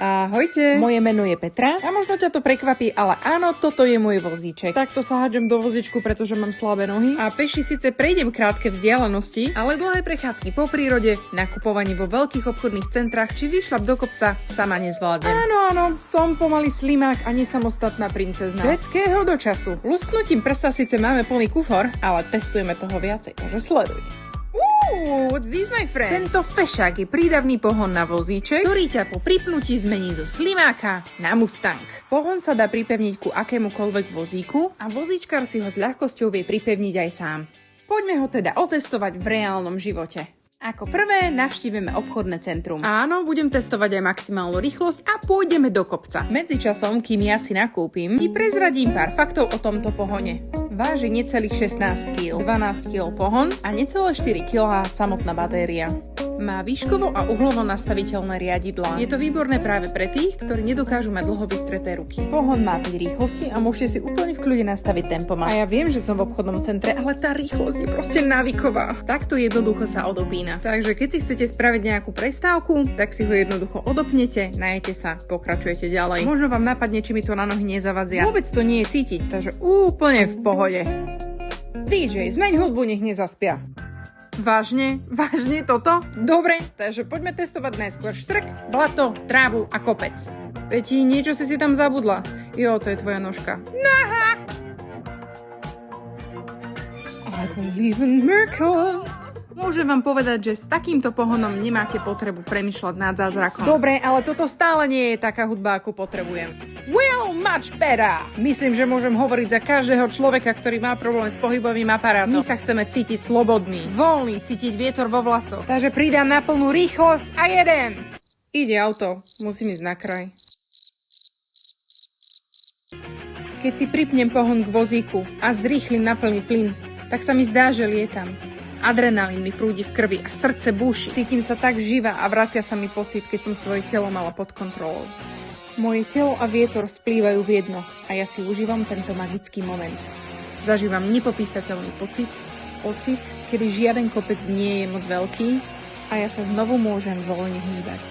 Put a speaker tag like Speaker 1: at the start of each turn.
Speaker 1: Ahojte.
Speaker 2: Moje meno je Petra.
Speaker 1: A možno ťa to prekvapí, ale áno, toto je môj vozíček. Takto sa hádžem do vozičku, pretože mám slabé nohy. A peši síce prejdem krátke vzdialenosti, ale dlhé prechádzky po prírode, nakupovanie vo veľkých obchodných centrách či vyšľap do kopca sama nezvládnem. Áno, som pomaly slimák a nesamostatná princezna. Všetkého do času. Lusknutím prsta síce máme plný kufor, ale testujeme toho viacej, takže sleduj. What's this, my friend? Tento fešák je prídavný pohon na vozíček, ktorý ťa po pripnutí zmení zo slimáka na Mustang. Pohon sa dá pripevniť ku akémukoľvek vozíku a vozíčkar si ho s ľahkosťou vie pripevniť aj sám. Poďme ho teda otestovať v reálnom živote. Ako prvé navštívime obchodné centrum. Áno, budem testovať aj maximálnu rýchlosť a pôjdeme do kopca. Medzičasom, kým ja si nakúpim, ti prezradím pár faktov o tomto pohone. Váži necelých 16 kg, 12 kg pohon a necelé 4 kg samotná batéria. Má výškovo a uhlovo nastaviteľné riadidlá. Je to výborné práve pre tých, ktorí nedokážu mať dlho vystreté ruky. Pohon má 5 rýchlosti a môžete si úplne v kľude nastaviť tempomat. A ja viem, že som v obchodnom centre, ale tá rýchlosť je proste návyková. Takto jednoducho sa odopína. Takže keď si chcete spraviť nejakú prestávku, tak si ho jednoducho odopnete, najete sa, pokračujete ďalej. Možno vám napadne, či mi to na nohy nezavadzia. Vôbec to nie je cítiť, takže úplne v pohode. DJ, zmeň hudbu, nech nezaspia. Vážne toto? Dobre, takže poďme testovať najskôr štrk, blato, trávu a kopec. Peti, niečo si tam zabudla. Jo, to je tvoja nožka. Naha! I believe in miracle. Môžem vám povedať, že s takýmto pohonom nemáte potrebu premýšľať nad zázrakom. Dobre, ale toto stále nie je taká hudba, akú potrebujem. Well, much better! Myslím, že môžem hovoriť za každého človeka, ktorý má problém s pohybovým aparátom. My sa chceme cítiť slobodný, voľný, cítiť vietor vo vlasoch. Takže pridám na plnú rýchlosť a jedem! Ide auto, musím ísť na kraj. Keď si pripnem pohon k vozíku a zrýchlim na plný plyn, tak sa mi zdá, že lietam. Adrenalín mi prúdi v krvi a srdce búši. Cítim sa tak živá a vracia sa mi pocit, keď som svoje telo mala pod kontrolou. Moje telo a vietor splývajú v jedno a ja si užívam tento magický moment. Zažívam nepopísateľný pocit, kedy žiaden kopec nie je moc veľký a ja sa znovu môžem voľne hýbať.